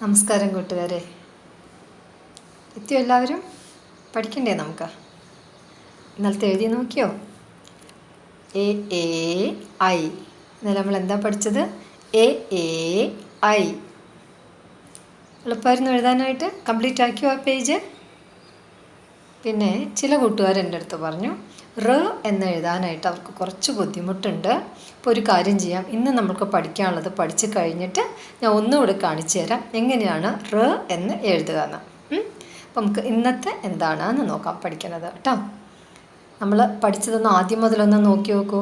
നമസ്കാരം കൂട്ടുകാരെ, എത്തിയോ എല്ലാവരും? പഠിക്കണ്ടേ നമുക്ക്? ഇന്നലത്തെ എഴുതി നോക്കിയോ? A A I. ഇന്നലെ നമ്മൾ എന്താ പഠിച്ചത്? A A I. എളുപ്പമായിരുന്നു എഴുതാനായിട്ട്. കംപ്ലീറ്റ് ആക്കിയോ ആ പേജ്? പിന്നെ ചില കൂട്ടുകാർ എൻ്റെ അടുത്ത് പറഞ്ഞു റ് എന്ന് എഴുതാനായിട്ട് അവർക്ക് കുറച്ച് ബുദ്ധിമുട്ടുണ്ട്. ഇപ്പോൾ ഒരു കാര്യം ചെയ്യാം, ഇന്ന് നമുക്ക് പഠിക്കാനുള്ളത് പഠിച്ചു കഴിഞ്ഞിട്ട് ഞാൻ ഒന്നുകൂടെ കാണിച്ചു തരാം എങ്ങനെയാണ് റ് എന്ന് എഴുതുക എന്ന്. അപ്പം നമുക്ക് ഇന്നത്തെ എന്താണെന്ന് നോക്കാം പഠിക്കുന്നത് കേട്ടോ. നമ്മൾ പഠിച്ചതൊന്ന് ആദ്യം മുതലൊന്ന് നോക്കി നോക്കൂ.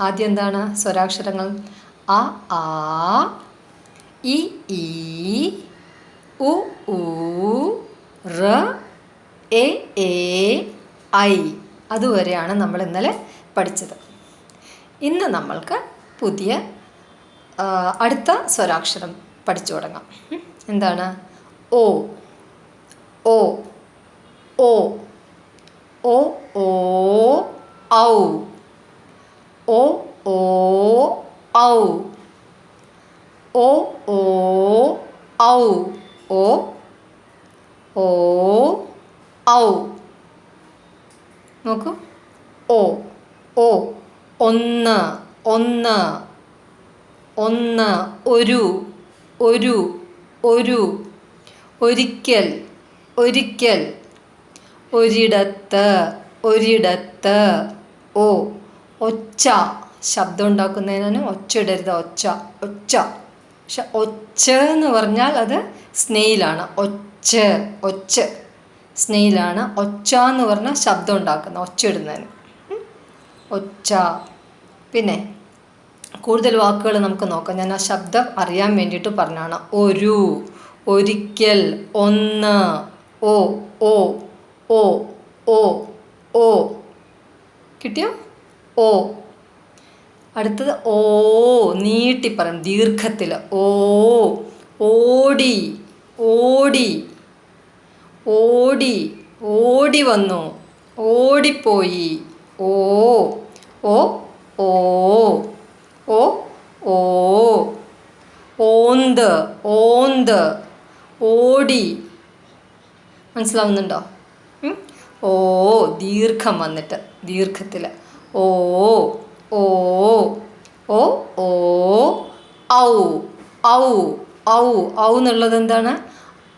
ആദ്യം എന്താണ്? സ്വരാക്ഷരങ്ങൾ അ ആ, ഇ ഈ, ഉ ഊ, റ്, എ എ ഐ. അതുവരെയാണ് നമ്മൾ ഇന്നലെ പഠിച്ചത്. ഇന്ന് നമ്മൾക്ക് പുതിയ അടുത്ത സ്വരാക്ഷരം പഠിച്ചു തുടങ്ങാം. എന്താണ്? ഓ. ഓ ഓ ഓ ഓ ഔ. ഓ ഓ ഔ. ഓ ഓ ഔ. ഓ ഓ ഔ. നോക്കൂ. ഓ ഓ. ഒന്ന് ഒന്ന് ഒന്ന്. ഒരു ഒരു ഒരു. ഒരിക്കൽ ഒരിക്കൽ. ഒരിടത്ത് ഒരിടത്ത്. ഓ. ഒച്ച. ശബ്ദം ഉണ്ടാക്കുന്നതിനാണ് ഒച്ച ഇടരുത്. ഒച്ച ഒച്ച. പക്ഷെ ഒച്ച എന്ന് പറഞ്ഞാൽ അത് സ്നെയിലാണ്. ഒച്ച ഒച്ച സ്നെയിലാണ്. ഒച്ച എന്ന് പറഞ്ഞാൽ ശബ്ദം ഉണ്ടാക്കുന്ന ഒച്ച ഇടുന്നതിന് ഒച്ച. പിന്നെ കൂടുതൽ വാക്കുകൾ നമുക്ക് നോക്കാം. ഞാൻ ആ ശബ്ദം അറിയാൻ വേണ്ടിയിട്ട് പറഞ്ഞാണ്. ഒരു, ഒരിക്കൽ, ഒന്ന്. ഓ ഓ ഓ ഓ ഓ. കിട്ടിയോ? ഓ. അടുത്തത് ഓ. നീട്ടി പറയും, ദീർഘത്തിൽ. ഓ. ഓടി ഓടി ഓടി. ഓടി വന്നു. ഓടിപ്പോയി. ഓ ഓ ഓ ഓ ഓ. ഓന്ത് ഓന്ത്. ഓടി. മനസ്സിലാവുന്നുണ്ടോ? ഓ. ദീർഘം വന്നിട്ട് ദീർഘത്തിൽ. ഓ ഓ ഓ ഓ ഔ ഔ ഔ. ഔ എന്നുള്ളത് എന്താണ്?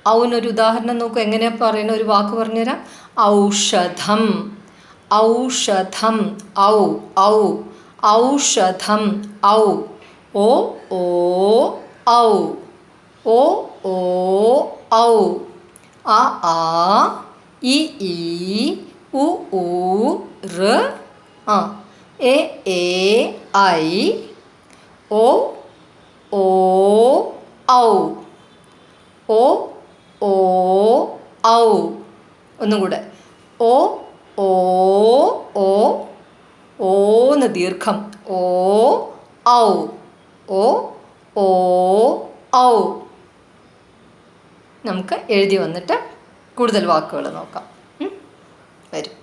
ഔനൊരു ഉദാഹരണം നോക്കൂ. എങ്ങനെയാണ് പറയുന്നത്? ഒരു വാക്ക് പറഞ്ഞുതരാം. ഔഷധം ഔഷധം. ഔ ഔ ഔഷധം. ഔ. ഓ ഓ ഔ. ഓ ഓ ഔ. അ ആ, ഇ ഈ, ഉ ഊ, റ്, എ എ ഐ. ഓ ഓ ഔ. ഓ ഓ ഔ. ഒന്നും കൂടെ. ഓ ഓ ഓ. ഓന്ന് ദീർഘം. ഓ ഔ. ഓ ഓ ഔ. നമുക്ക് എഴുതി വന്നിട്ട് കൂടുതൽ വാക്കുകൾ നോക്കാം. വരും.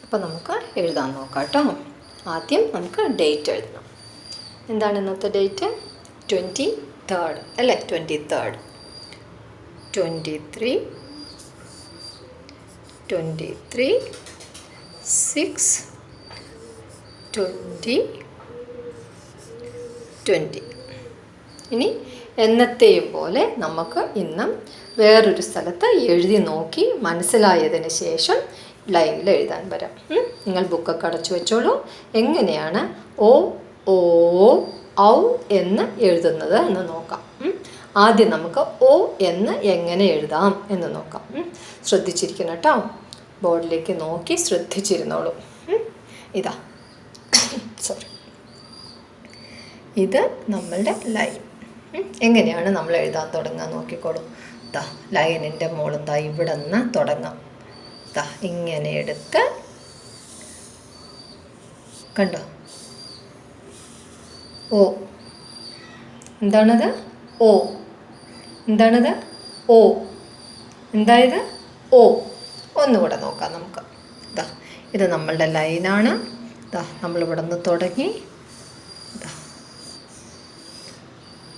അപ്പം നമുക്ക് എഴുതാൻ നോക്കാം കേട്ടോ. ആദ്യം നമുക്ക് ഡേറ്റ് എഴുതണം. എന്താണ് ഇന്നത്തെ ഡേറ്റ്? 23rd അല്ലേ? 23rd. 23 23 6 20 20. ഇനി എന്നത്തെയും പോലെ നമുക്ക് ഇന്നും വേറൊരു സ്ഥലത്ത് എഴുതി നോക്കി മനസ്സിലായതിന് ശേഷം ലൈനിൽ എഴുതാൻ വരാം. നിങ്ങൾ ബുക്കൊക്കെ അടച്ചു വെച്ചോളൂ. എങ്ങനെയാണ് ഓ ഓ ഔ എന്ന് എഴുതുന്നത് എന്ന് നോക്കാം. ആദ്യം നമുക്ക് ഓ എന്ന് എങ്ങനെ എഴുതാം എന്ന് നോക്കാം. ശ്രദ്ധിച്ചിരിക്കണം കേട്ടോ. ബോർഡിലേക്ക് നോക്കി ശ്രദ്ധിച്ചിരുന്നോളൂ. ഇതാ സോറി, ഇത് നമ്മളുടെ ലൈൻ. എങ്ങനെയാണ് നമ്മൾ എഴുതാൻ തുടങ്ങാൻ നോക്കിക്കോളൂ. ദാ ലൈനിൻ്റെ മുകളിൽ ദാ ഇവിടെ നിന്ന് തുടങ്ങാം. ദാ ഇങ്ങനെ എടുത്ത് കണ്ടോ? ഓ. എന്താണത്? ഓ. എന്താണത്? ഓ. എന്തായത്? ഓ. ഒന്നുകൂടെ നോക്കാം നമുക്ക്. ദാ ഇത് നമ്മളുടെ ലൈനാണ്. ദാ നമ്മളിവിടെ നിന്ന് തുടങ്ങി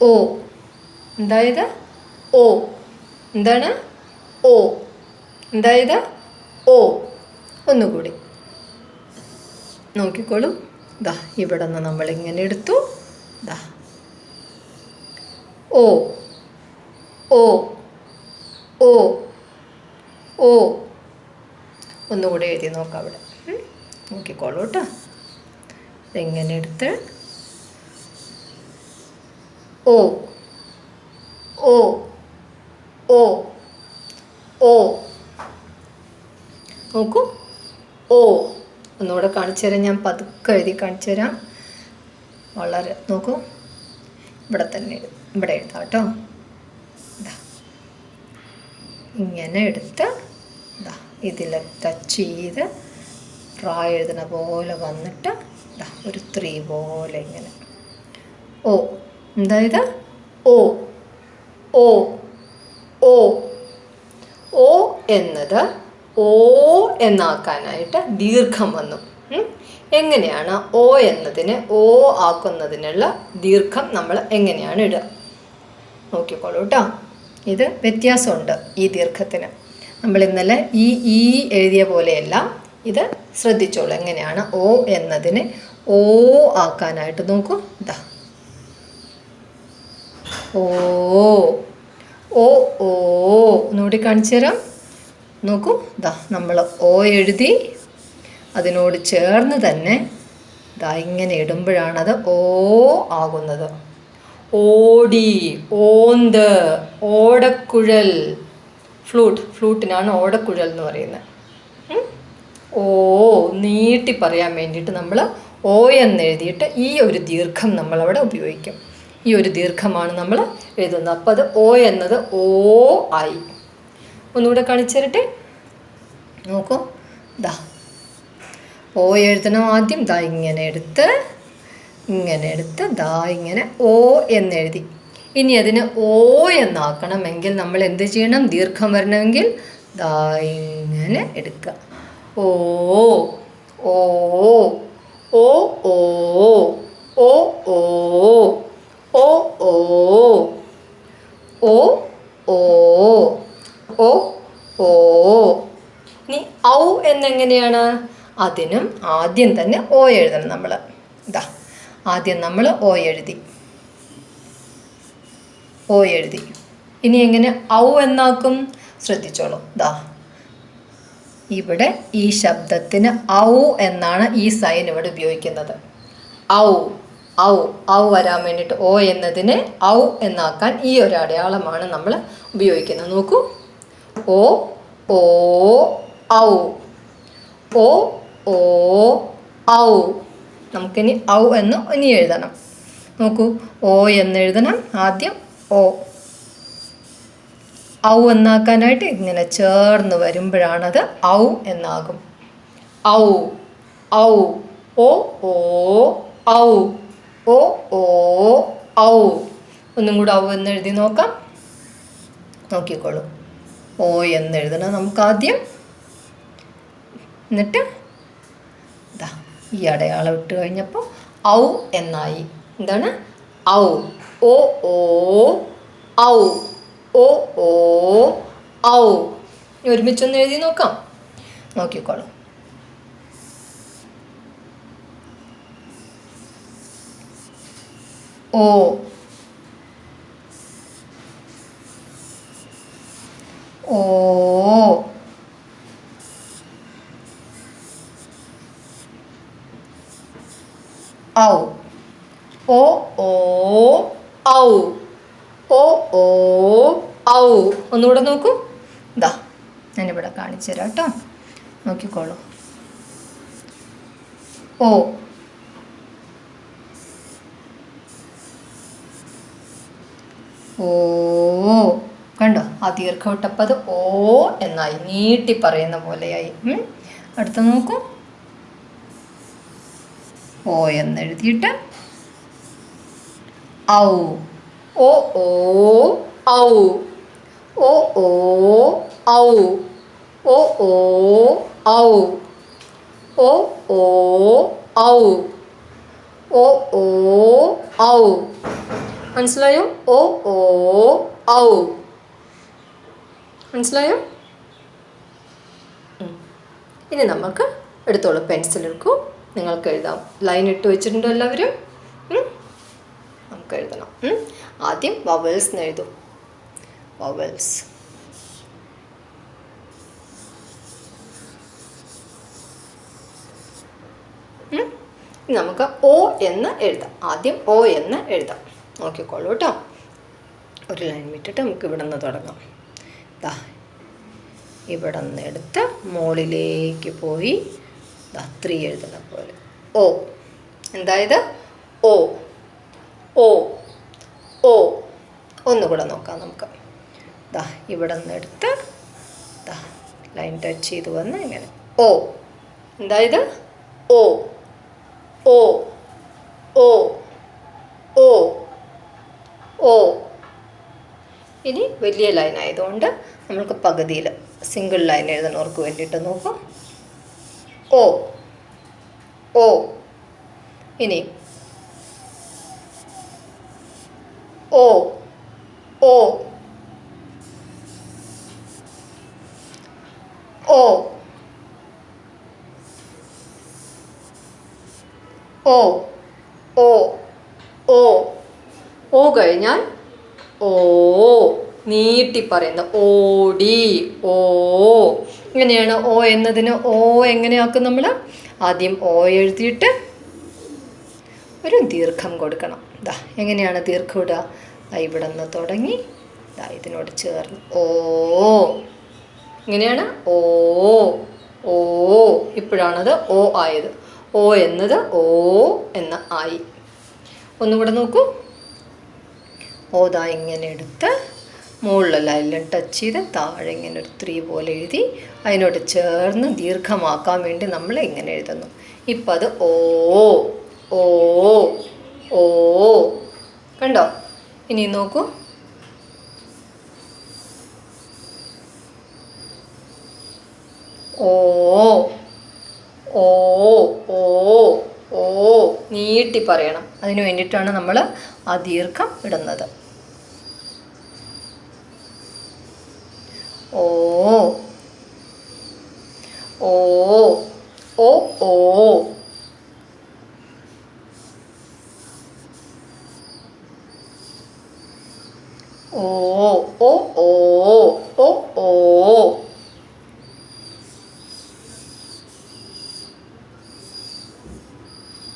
ഓ. എന്തായത്? ഓ. എന്താണ്? ഓ. എന്തായത്? ഓ. ഒന്നുകൂടി നോക്കിക്കോളൂ. ദാ ഇവിടെ നിന്ന് നമ്മളിങ്ങനെ എടുത്തു. ദാ ഓ. ഓ. ഓ. ഓ. ഒന്നുകൂടെ എഴുതി നോക്കാം അവിടെ. നോക്കിക്കോളൂ കേട്ടോ. ഇതെങ്ങനെ എടുത്ത് ഓ. ഓ. ഓ. ഓ. നോക്കൂ. ഓ. ഒന്നുകൂടെ കാണിച്ചു തരാം. ഞാൻ പതുക്കെ എഴുതി കാണിച്ചു തരാം. വളരെ നോക്കൂ. ഇവിടെ തന്നെ ഇവിടെ എഴുതാം കേട്ടോ. ഇങ്ങനെ എടുത്ത് ഇതിൽ ടച്ച് ചെയ്ത് റ എഴുതുന്ന പോലെ വന്നിട്ട് ഒരു 3 പോലെ ഇങ്ങനെ ഓ. എന്തായത്? ഓ. ഓ. ഓ. ഓ എന്നത് ഓ എന്നാക്കാനായിട്ട് ദീർഘം വന്നു. എങ്ങനെയാണ് ഓ എന്നതിനെ ഓ ആക്കുന്നതിനുള്ള ദീർഘം നമ്മൾ എങ്ങനെയാണ് ഇടുക നോക്കിക്കോളൂ കേട്ടോ. ഇത് വ്യത്യാസമുണ്ട് ഈ ദീർഘത്തിന്. നമ്മൾ ഇന്നലെ ഈ എഴുതിയ പോലെയല്ല. ഇത് ശ്രദ്ധിച്ചോളൂ എങ്ങനെയാണ് ഓ എന്നതിനെ ഓ ആക്കാനായിട്ട്. നോക്കൂ. ഇതാ ഓ. ഓ. ഓ. ഒന്നുകൂടി കാണിച്ചു തരാം. നോക്കൂ. ഇതാ നമ്മൾ ഓ എഴുതി അതിനോട് ചേർന്ന് തന്നെ ഇതാ ഇങ്ങനെ ഇടുമ്പോഴാണത് ഓ ആകുന്നത്. ഓടി, ഓന്ത്, ഓടക്കുഴൽ. ഫ്ലൂട്ടിനാണ് ഓടക്കുഴൽ എന്ന് പറയുന്നത്. ഓ നീട്ടി പറയാൻ വേണ്ടിയിട്ട് നമ്മൾ ഓ എന്നെഴുതിയിട്ട് ഈ ഒരു ദീർഘം നമ്മളവിടെ ഉപയോഗിക്കും. ഈ ഒരു ദീർഘമാണ് നമ്മൾ എഴുതുന്നത്. അപ്പോൾ അത് ഓ എന്നത് ഓ ആയി. ഒന്നുകൂടെ കാണിച്ചു തരട്ടെ. നോക്കൂ. ദാ ഓ എഴുതണം ആദ്യം. ദാ ഇങ്ങനെ എടുത്ത് ദാ ഇങ്ങനെ ഓ എന്നെഴുതി. ഇനി അതിന് ഓ എന്നാക്കണമെങ്കിൽ നമ്മൾ എന്ത് ചെയ്യണം? ദീർഘം വരണമെങ്കിൽ ദാ ഇങ്ങനെ എടുക്കുക. ഓ. ഓ. ഓ. ഓ. ഓ. ഓ. ഓ. ഓ. ഓ. ഓ. ഓ. ഓ. ഇനി ഔ എന്നെങ്ങനെയാണ്? അതിനും ആദ്യം തന്നെ ഓ എഴുതണം നമ്മൾ. ഇതാ ആദ്യം നമ്മൾ ഓ എഴുതി. ഇനി എങ്ങനെ ഔ എന്നാക്കും? ശ്രദ്ധിച്ചോളൂ. ദാ ഇവിടെ ഈ ശബ്ദത്തിന് ഔ എന്നാണ് ഈ സൈൻ ഇവിടെ ഉപയോഗിക്കുന്നത്. ഔ. ഔ. ഔ വരാൻ വേണ്ടിയിട്ട് ഓ എന്നതിനെ ഔ എന്നാക്കാൻ ഈ ഒരു അടയാളമാണ് നമ്മൾ ഉപയോഗിക്കുന്നത്. നോക്കൂ. ഓ. ഓ. ഔ. ഓ. ഓ. ഔ. നമുക്കിനി ഔ എന്ന് ഇനി എഴുതണം. നോക്കൂ. ഓ എന്നെഴുതണം ആദ്യം. ഓ. ഔ എന്നാക്കാനായിട്ട് ഇങ്ങനെ ചേർന്ന് വരുമ്പോഴാണത് ഔ എന്നാകും. ഔ. ഔ. ഓ. ഓ. ഔ. ഓ. ഓ. ഔ. ഒന്നും കൂടെ ഔ എന്നെഴുതി നോക്കാം. നോക്കിക്കോളൂ. ഓ എന്നെഴുതണം നമുക്കാദ്യം. എന്നിട്ട് ഇതാ ഈ അടയാളം ഇട്ട് കഴിഞ്ഞപ്പോൾ ഔ എന്നായി. എന്താണ്? ഔ. ഓ. ഓ. ഔ. ഓ. ഓ. ഔ. ഒരുമിച്ചൊന്ന് എഴുതി നോക്കാം. നോക്കിക്കോളൂ. ഓ. ഓ. ഔ. ഓ. ഓ. ഔ. ഓ. ഓ. ഔ. ഒന്നുകൂടെ നോക്കൂ. ഇതാ ഞാനിവിടെ കാണിച്ചു തരാം കേട്ടോ. നോക്കിക്കോളൂ. ഓ. ഓ. കണ്ടോ? ആ ദീർഘം ഇട്ടപ്പോൾ അത് ഓ എന്നായി. നീട്ടി പറയുന്ന പോലെയായി. അടുത്ത നോക്കൂ. ഓ എന്നെഴുതിയിട്ട് ഔ. ഓ. ഓ. ഔ. ഓ. ഓ. ഔ. ഓ. ഓ. ഔ. ഓ. ഓ. ഔ. ഓ. ഓ. ഔ. മനസ്സിലായോ? ഓ ഓ ഔ. മനസ്സിലായോ? ഇനി നമുക്ക് എടുത്തോളൂ, പെൻസിൽ എടുക്കൂ, നിങ്ങൾക്ക് എഴുതാം. ലൈൻ ഇട്ട് വെച്ചിട്ടുണ്ടോ എല്ലാവരും? നമുക്ക് എഴുതണം. ആദ്യം വവൽസ് എന്ന് എഴുതും. വവൽസ്. നമുക്ക് ഓ എന്ന് എഴുതാം. ആദ്യം ഓ എന്ന് എഴുതാം. നോക്കിക്കോളൂ കേട്ടോ. ഒരു ലൈൻ വിട്ടിട്ട് നമുക്ക് ഇവിടെ നിന്ന് തുടങ്ങാം. ദാ ഇവിടെ നിന്ന് എടുത്ത് മുകളിലേക്ക് പോയി 3 എഴുതുന്ന പോലെ ഓ. എന്തായത്? ഓ ഓ ഓ. ഒന്നുകൂടെ നോക്കാം നമുക്ക്. ദാ ഇവിടെ നിന്ന് എടുത്ത് ലൈൻ ടച്ച് ചെയ്ത് വന്ന് ഇങ്ങനെ ഓ. എന്തായത്? ഓ ഓ ഓ ഓ ഓ. ഇനി വലിയ ലൈൻ ആയതുകൊണ്ട് നമ്മൾക്ക് പകുതിയിൽ സിംഗിൾ ലൈൻ എഴുതുന്നവർക്ക് വേണ്ടിയിട്ട് നോക്കാം. ഓ ഓ. ഇനി ഓ ഓ ഓ ഓ ഓ ഓ. ഓ കഴിഞ്ഞാൽ ഓ നീട്ടി പറയുന്ന ഓടി ഓ. ഇങ്ങനെയാണ് ഓ എന്നതിന്. ഓ എങ്ങനെയാക്കും നമ്മൾ? ആദ്യം ഓ എഴുതിയിട്ട് ഒരു ദീർഘം കൊടുക്കണം. എങ്ങനെയാണ് ദീർഘം ഇടുക? ഇവിടെ നിന്ന് തുടങ്ങി ഇതിനോട് ചേർന്ന് ഓ. ഇങ്ങനെയാണ് ഓ ഓ. ഇപ്പോഴാണത് ഓ ആയത്. ഓ എന്നത് ഓ എന്ന ആയി. ഒന്നുകൂടെ നോക്കൂ. ഓ ഇങ്ങനെ എടുത്ത് മുകളിലെ ലൈനിൽ ടച്ച് ചെയ്ത് താഴെ ഇങ്ങനെ ഒരു 3 പോലെ എഴുതി അതിനോട് ചേർന്ന് ദീർഘമാക്കാൻ വേണ്ടി നമ്മൾ ഇങ്ങനെ എഴുതുന്നു. ഇപ്പം അത് ഓ ഓ ഓ. കണ്ടോ? ഇനി നോക്കൂ. ഓ ഓ ഓ ഓ. നീട്ടി പറയണം. അതിന് വേണ്ടിയിട്ടാണ് നമ്മൾ ആ ദീർഘം ഇടുന്നത്. ഓ ഓ ഓ ഓ ഓ ഓ ഓ ഓ ഓ.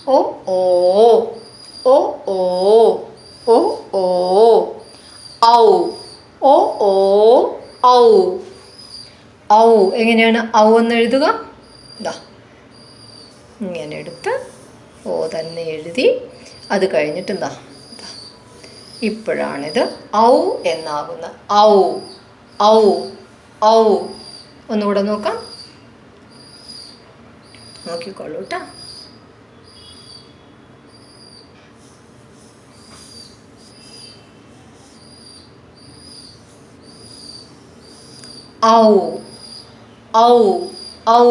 ഓ ഓ ഓ ഓ ഓ ഓ. ഔ ഓ ഓ ഔ. ഔ. എങ്ങനെയാണ് ഔ എന്ന് എഴുതുക? ഇങ്ങനെ എടുത്ത് ഓ തന്നെ എഴുതി അത് കഴിഞ്ഞിട്ട് ഇപ്പോഴാണിത് ഔ എന്നാകുന്നത്. ഔ ഔ ഔ. ഒന്നുകൂടെ നോക്കാം. നോക്കിക്കോളൂ കേട്ടോ. ഔ ഔ ഔ.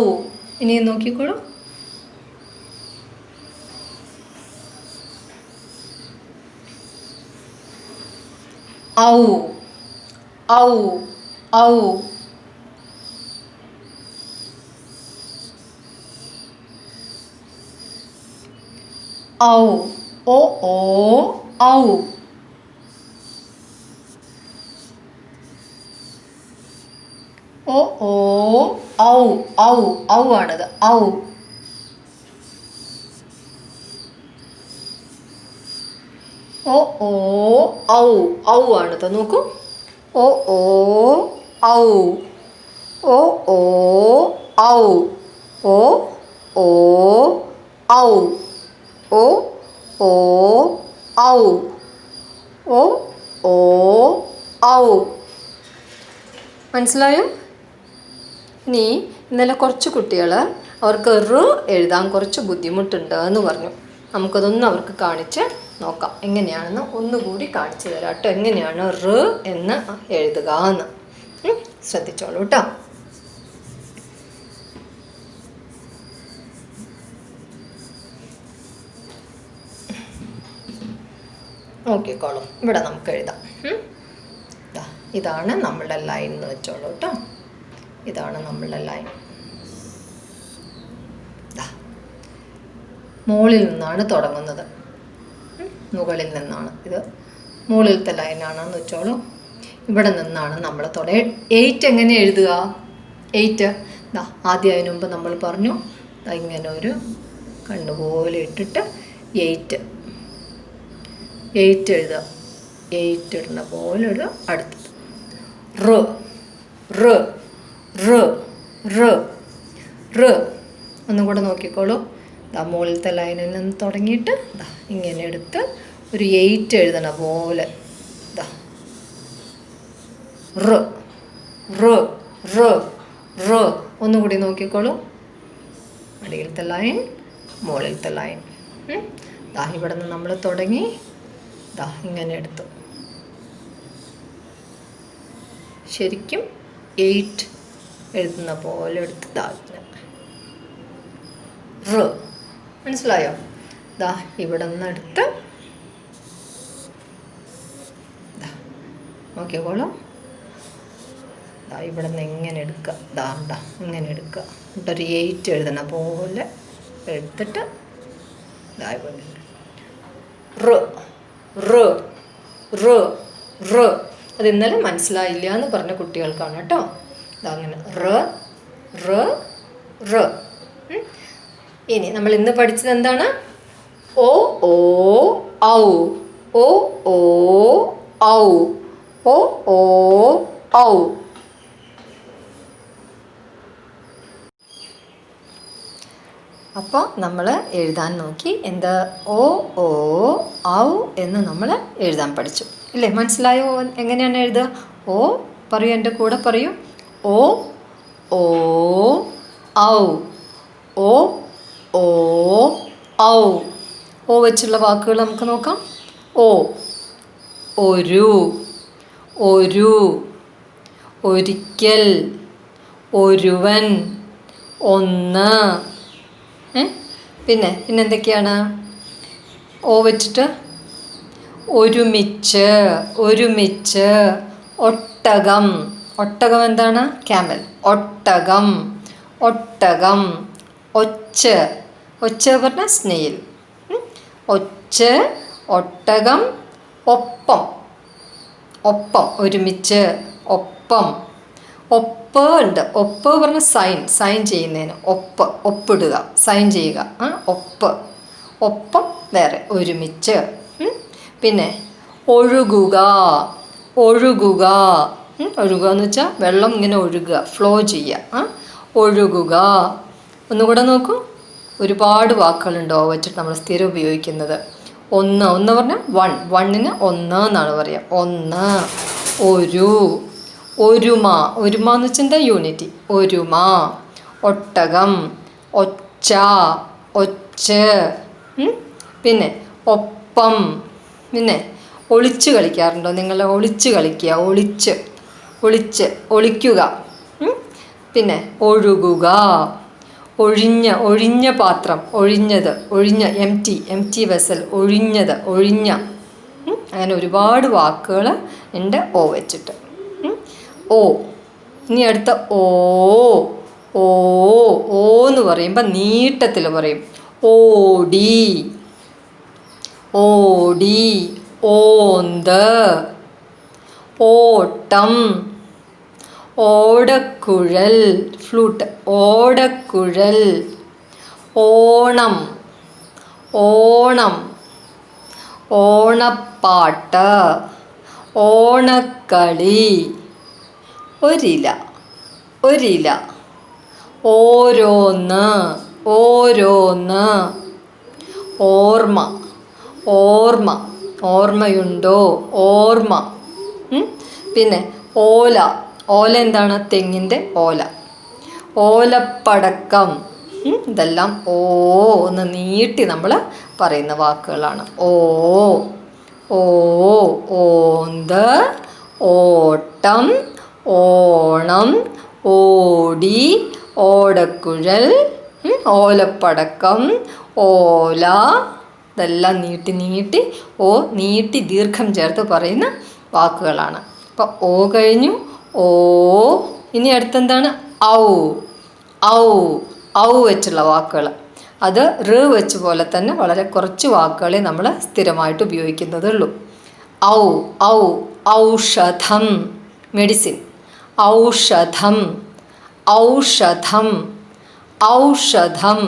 ഇനി നോക്കിക്കോളൂ. ഔ ഔ ഔ. ഔ ഓ ഓ ഔ. ഓ ഓ ഔ ഔ ഔ ആണത്. ഔ ഓ ഓ ഔ ഔ ആണത്. നോക്കൂ. ഓ ഓ ഔ ഓ ഓ ഔ ഓ ഓ ഔ ഓ ഓ ഔ ഓ ഓ ഔ. മനസ്സിലായോ? ഇനി ഇന്നലെ കുറച്ച് കുട്ടികൾ അവർക്ക് റ് എഴുതാൻ കുറച്ച് ബുദ്ധിമുട്ടുണ്ട് എന്ന് പറഞ്ഞു. നമുക്കതൊന്നും അവർക്ക് കാണിച്ച് നോക്കാം. എങ്ങനെയാണെന്ന് ഒന്നുകൂടി കാണിച്ചു തരാം കേട്ടോ. എങ്ങനെയാണ് റ് എന്ന് എഴുതുക എന്ന് ശ്രദ്ധിച്ചോളൂ കേട്ടോ. നോക്കിക്കോളും. ഇവിടെ നമുക്ക് എഴുതാം. ഇതാണ് നമ്മളുടെ ലൈൻ എന്ന് വെച്ചോളൂ കേട്ടോ. ഇതാണ് നമ്മളുടെ ലൈൻ. മുകളിൽ നിന്നാണ് തുടങ്ങുന്നത്, മുകളിൽ നിന്നാണ്. ഇത് മുകളിലത്തെ ലൈനാണെന്ന് വെച്ചോളൂ. ഇവിടെ നിന്നാണ് നമ്മൾ 8 എങ്ങനെ എഴുതുക? 8 ആദ്യം അതിന് മുമ്പ് നമ്മൾ പറഞ്ഞു, ഇങ്ങനെ ഒരു കണ്ണുപോലെ ഇട്ടിട്ട് 8 എഴുതുക. 8 ഇടുന്ന പോലെ ഒരു അടുത്തത് റ് റ് റ് റ് റ്. ഒന്നും കൂടെ നോക്കിക്കോളൂ. മുകളിലത്തെ ലൈനിൽ നിന്ന് തുടങ്ങിയിട്ട് ഇങ്ങനെ എടുത്ത് ഒരു 8 എഴുതണ പോലെ റ് റ് റ് റ്. ഒന്നുകൂടി നോക്കിക്കോളൂ. അടിയിലത്തെ ലൈൻ, മുകളിലത്തെ ലൈൻ. ഇവിടെ നിന്ന് നമ്മൾ തുടങ്ങി ഇങ്ങനെ എടുത്തു. ശരിക്കും 8 എഴുതുന്ന പോലെ എടുത്ത് റ്. മനസ്സിലായോ? ഇവിടെ നിന്ന് എടുത്ത് നോക്കിക്കോളൂ. ഇവിടെ നിന്ന് എങ്ങനെ എടുക്കുക? ഇങ്ങനെ എടുക്കുക. എന്നിട്ടൊരു 8 എഴുതണ പോലെ എടുത്തിട്ട് റ് റ് റ് റ്. അത് ഇന്നലെ മനസ്സിലായില്ല എന്ന് പറഞ്ഞ കുട്ടികൾക്കാണ് കേട്ടോ. അങ്ങനെ റ് റ് റ്. ഇനി നമ്മൾ ഇന്ന് പഠിച്ചത് എന്താണ്? ഓ ഓ ഔ, ഓ ഓ ഔ, ഓ ഓ ഔ. അപ്പോൾ നമ്മൾ എഴുതാൻ നോക്കി. എന്താ? ഓ ഓ ഔ എന്ന് നമ്മൾ എഴുതാൻ പഠിച്ചു ഇല്ലേ? മനസ്സിലായോ എങ്ങനെയാണ് എഴുതുക? ഓ പറയൂ, എൻ്റെ കൂടെ പറയൂ. ഓ ഓ ഔ, ഓ ഓ ഔ. ഓ വെച്ചുള്ള വാക്കുകൾ നമുക്ക് നോക്കാം. ഓ ഒരു, ഒരു, ഒരിക്കൽ, ഒരുവൻ, ഒന്ന്. പിന്നെ എന്തൊക്കെയാണ് ഓ വെച്ചിട്ട്? ഒരുമിച്ച്, ഒരുമിച്ച്, ഒട്ടകം. ഒട്ടകം എന്താണ്? ക്യാമൽ. ഒട്ടകം, ഒട്ടകം. ഒച്ച, ഒച്ച പറഞ്ഞാൽ സ്നെയിൽ. ഒച്ച, ഒട്ടകം, ഒപ്പം, ഒപ്പം, ഒരുമിച്ച്, ഒപ്പം. ഒപ്പ് ഉണ്ട്. ഒപ്പ് പറഞ്ഞ സൈൻ, സൈൻ ചെയ്യുന്നതിന് ഒപ്പ്, ഒപ്പിടുക, സൈൻ ചെയ്യുക. ഒപ്പ്, ഒപ്പം വേറെ, ഒരുമിച്ച്. പിന്നെ ഒഴുകുക, ഒഴുകുക. ഒഴുകുക എന്ന് വെച്ചാൽ വെള്ളം ഇങ്ങനെ ഒഴുകുക, ഫ്ലോ ചെയ്യുക. ഒഴുകുക. ഒന്നുകൂടെ നോക്കൂ. ഒരുപാട് വാക്കുകളുണ്ട് ഓ വെച്ചിട്ട് നമ്മൾ സ്ഥിരം ഉപയോഗിക്കുന്നത്. ഒന്ന്, ഒന്ന് പറഞ്ഞാൽ വൺ, വണ്ണിന് ഒന്ന് എന്നാണ് പറയുക. ഒന്ന്. ഒരു, ഒരുമ. ഒരുമ എന്ന് വെച്ചാൽ എന്താ? യൂണിറ്റി. ഒരുമ. ഒട്ടകം, ഒച്ച, ഒച്ച്. പിന്നെ ഒപ്പം. പിന്നെ ഒളിച്ച് കളിക്കാറുണ്ടോ നിങ്ങൾ? ഒളിച്ച് കളിക്കുക, ഒളിച്ച്, ഒളിച്ച്, ഒളിക്കുക. പിന്നെ ഒഴുകുക, ഒഴിഞ്ഞ, ഒഴിഞ്ഞ പാത്രം, ഒഴിഞ്ഞത്, ഒഴിഞ്ഞ, എം ടി വെസൽ, ഒഴിഞ്ഞത്, ഒഴിഞ്ഞ. അങ്ങനെ ഒരുപാട് വാക്കുകൾ ഉണ്ട് ഓ വെച്ചിട്ട്. ഓ. ഇനി അടുത്ത ഓ. ഓ ഓ എന്ന് പറയുമ്പോൾ നീട്ടത്തിൽ പറയും. ഓടി, ഓടി, ഓന്ത്, ഓട്ടം, ഓടക്കുഴൽ, ഫ്ലൂട്ട്, ഓടക്കുഴൽ. ഓണം, ഓണം, ഓണപ്പാട്ട്, ഓണക്കളി. ഒരില, ഒരില. ഓരോന്ന്, ഓരോന്ന്. ഓർമ്മ, ഓർമ്മ, ഓർമ്മയുണ്ടോ? ഓർമ്മ. പിന്നെ ഓല. ഓല എന്താണ്? തെങ്ങിൻ്റെ ഓല. ഓലപ്പടക്കം. ഇതെല്ലാം ഓ ഒന്ന് നീട്ടി നമ്മൾ പറയുന്ന വാക്കുകളാണ്. ഓ, ഓ, ഓന്ത്, ഓട്ടം, ഓണം, ഓടി, ഓടക്കുഴൽ, ഓലപ്പടക്കം, ഓല. ഇതെല്ലാം നീട്ടി നീട്ടി ഓ നീട്ടി ദീർഘം ചേർത്ത് പറയുന്ന വാക്കുകളാണ്. അപ്പോൾ ഓ കഴിഞ്ഞു, ഓ. ഇനി അടുത്തെന്താണ്? ഔ. ഔ ഔ വെച്ചുള്ള വാക്കുകൾ. അത് റ് വെച്ച് പോലെ തന്നെ വളരെ കുറച്ച് വാക്കുകളെ നമ്മൾ സ്ഥിരമായിട്ട് ഉപയോഗിക്കുന്നതുള്ളൂ. ഔ ഔ ഔഷധം, മെഡിസിൻ. ഔഷധം ഔഷധം ഔഷധം.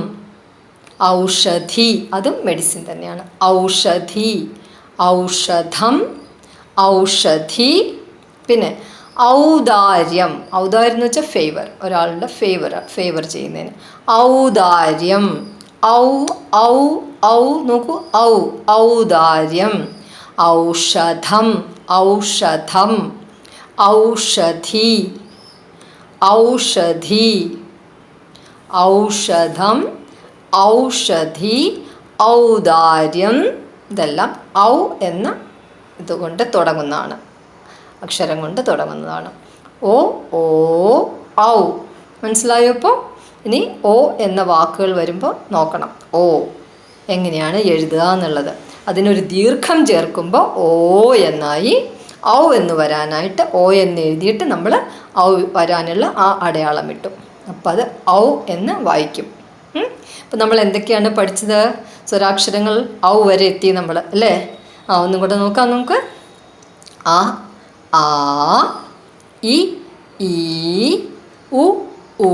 ഔഷധി, അതും മെഡിസിൻ തന്നെയാണ്. ഔഷധി, ഔഷധം, ഔഷധി. പിന്നെ ഔദാര്യം. ഔദാര്യം എന്ന് വെച്ചാൽ ഫേവർ, ഒരാളുടെ ഫേവർ ചെയ്യുന്നതിന്. ഔദാര്യം. ഔ ഔ ഔ നോക്കൂ, ഔ. ഔദാര്യം. ഔഷധം ഔഷധം ഔഷധി ഔഷധി ഔഷധം ഔഷധി ഔദാര്യം. ഇതെല്ലാം ഔ എന്ന ഇതുകൊണ്ട് തുടങ്ങുന്നതാണ്, അക്ഷരം കൊണ്ട് തുടങ്ങുന്നതാണ്. ഓ ഓ ഔ. മനസ്സിലായോ? ഇപ്പോൾ ഇനി ഓ എന്ന വാക്കുകൾ വരുമ്പോൾ നോക്കണം ഓ എങ്ങനെയാണ് എഴുതുക എന്നുള്ളത്. അതിനൊരു ദീർഘം ചേർക്കുമ്പോൾ ഓ എന്നായി. ഔ എന്ന് വരാനായിട്ട് ഓ എന്ന് എഴുതിയിട്ട് നമ്മൾ ഔ വരാനുള്ള ആ അടയാളം ഇട്ടു. അപ്പം അത് ഔ എന്ന് വായിക്കും. അപ്പം നമ്മൾ എന്തൊക്കെയാണ് പഠിച്ചത്? സ്വരാക്ഷരങ്ങൾ ഔ വരെ എത്തി നമ്മൾ, അല്ലേ? ഒന്നും കൂടെ നോക്കാം നമുക്ക്. ആ ആ ഇ ഈ ഉ ഊ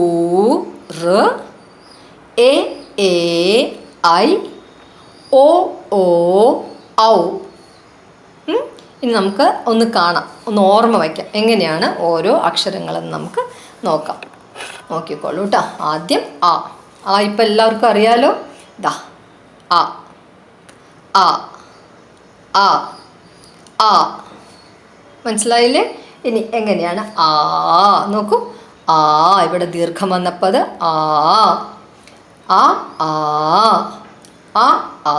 റ് എ ഏ ഐ ഓ ഓ ഔ. ഇനി നമുക്ക് ഒന്ന് കാണാം, ഒന്ന് ഓർമ്മ വയ്ക്കാം എങ്ങനെയാണ് ഓരോ അക്ഷരങ്ങളെന്ന് നമുക്ക് നോക്കാം. നോക്കിക്കോളൂ കേട്ടോ. ആദ്യം ആ. ആ ഇപ്പം എല്ലാവർക്കും അറിയാലോ. ദാ ആ ആ ആ ആ. മനസ്സിലായില്ലേ? ഇനി എങ്ങനെയാണ് ആ? നോക്കൂ. ആ ഇവിടെ ദീർഘം വന്നപ്പോൾ അത് ആ ആ ആ ആ ആ.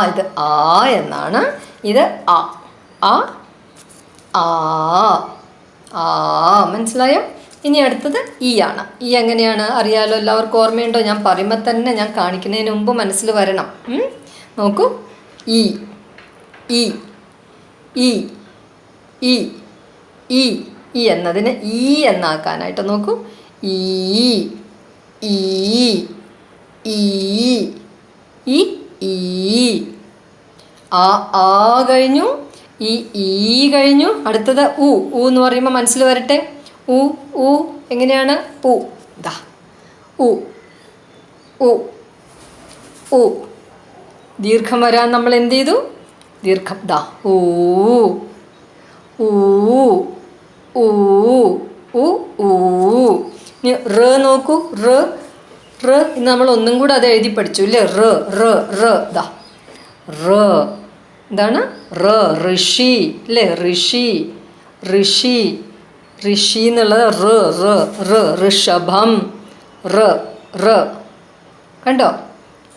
ഇത് ആ എന്നാണ്. ഇത് ആ ആ ആ ആ. മനസ്സിലായോ? ഇനി അടുത്തത് ഈ ആണ്. ഈ എങ്ങനെയാണ് അറിയാലോ, എല്ലാവർക്കും ഓർമ്മയുണ്ടോ? ഞാൻ പറയുമ്പോൾ തന്നെ, ഞാൻ കാണിക്കുന്നതിന് മുമ്പ് മനസ്സിൽ വരണം. നോക്കൂ. ഈ ഈ ഈ ഈ ഈ ഈ എന്നതിനെ ഈ എന്നാക്കാനായിട്ട് നോക്കൂ. ഈ ഈ ഈ ഈ ഈ. ആ ആ കഴിഞ്ഞു. ഈ കഴിഞ്ഞു. അടുത്തത് ഉ. ഉ എന്ന് പറയുമ്പോൾ മനസ്സിൽ വരട്ടെ. ഉ ഉ എങ്ങനെയാണ്? ഉ. ദാ ഉ ഉ ഉ. ദീർഘം വരാൻ നമ്മൾ എന്ത് ചെയ്തു? ദീർഘം ദാ ഊ ഊ ഊ ഊ ഊ. ഇനി റ് നോക്കൂ. റ് റ്. ഇന്ന് നമ്മൾ ഒന്നും കൂടെ അത് എഴുതി പഠിച്ചു ഇല്ലേ? റ് റ് റ്. ദാ റ്. എന്താണ്? റ്. ഋഷി അല്ലേ? ഋഷി ഋഷി ഋഷി എന്നുള്ളത് റ് റ് റ്. ഋഷഭം റ് റ്. കണ്ടോ?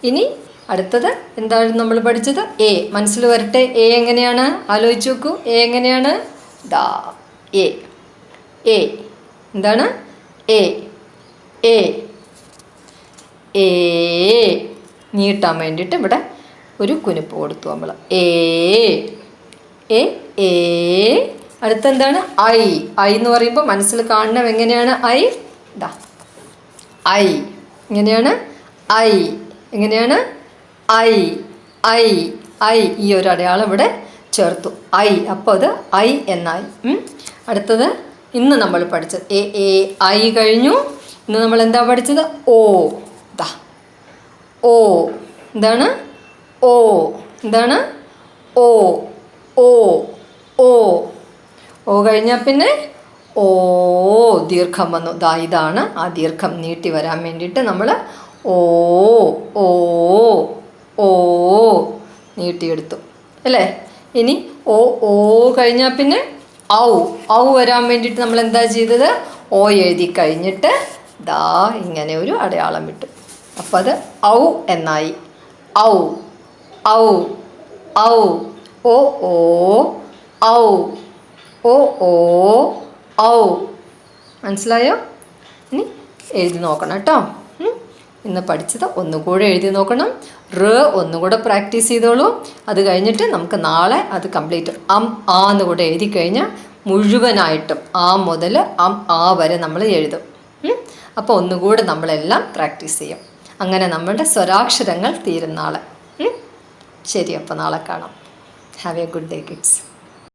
ഇനി അടുത്തത് എന്താണ് നമ്മൾ പഠിച്ചത്? എ. മനസ്സിൽ വരട്ടെ. എ എങ്ങനെയാണ്? ആലോചിച്ച് നോക്കൂ. എ എങ്ങനെയാണ്? ദാ എ എ. എന്താണ്? എ എ എ. നീട്ടാൻ വേണ്ടിയിട്ട് ഇവിടെ ഒരു കുനിപ്പ് കൊടുത്തു നമ്മൾ. എ എ എ. അടുത്തെന്താണ്? ഐ. ഐ എന്ന് പറയുമ്പോൾ മനസ്സിൽ കാണണം എങ്ങനെയാണ്? ഐ ദാ ഐ. എങ്ങനെയാണ്? ഐ. എങ്ങനെയാണ്? I I I. ഈ ഒരു അടയാളം ഇവിടെ ചേർത്തു. ഐ. അപ്പോൾ അത് ഐ എന്നായി. അടുത്തത് ഇന്ന് നമ്മൾ പഠിച്ചത് എ എ ഐ കഴിഞ്ഞു. ഇന്ന് നമ്മൾ എന്താ പഠിച്ചത്? ഓ. ദാ ഓ. എന്താണ്? ഓ. എന്താണ്? ഓ ഓ ഓ. ഓ കഴിഞ്ഞാൽ പിന്നെ ഓ ദീർഘം വന്നു. ദാ ഇതാണ് ആ ദീർഘം നീട്ടി വരാൻ വേണ്ടിയിട്ട് നമ്മൾ ഓ ഓ ഓ നീട്ടിയെടുത്തു അല്ലേ? ഇനി ഓ ഓ കഴിഞ്ഞാൽ പിന്നെ ഔ. ഔ വരാൻ വേണ്ടിയിട്ട് നമ്മൾ എന്താ ചെയ്തത്? ഓ എഴുതി കഴിഞ്ഞിട്ട് ദാ ഇങ്ങനെ ഒരു അടയാളം ഇട്ടു. അപ്പം അത് ഔ എന്നായി. ഔ ഔ ഔ. ഓ ഓ ഔ ഓ ഓ ഔ. മനസ്സിലായോ? ഇനി എഴുതി നോക്കണം കേട്ടോ. ഇന്ന് പഠിച്ചത് ഒന്നുകൂടെ എഴുതി നോക്കണം. ഒന്നുകൂടെ പ്രാക്ടീസ് ചെയ്തോളൂ. അത് കഴിഞ്ഞിട്ട് നമുക്ക് നാളെ അത് കംപ്ലീറ്റ് ആ എന്ന് കൂടെ എഴുതി കഴിഞ്ഞാൽ മുഴുവനായിട്ടും ആ മുതൽ ആ വരെ നമ്മൾ എഴുതും. അപ്പോൾ ഒന്നുകൂടെ നമ്മളെല്ലാം പ്രാക്ടീസ് ചെയ്യും. അങ്ങനെ നമ്മളുടെ സ്വരാക്ഷരങ്ങൾ തീരും നാളെ. ശരി, അപ്പോൾ നാളെ കാണാം. Have A good day kids.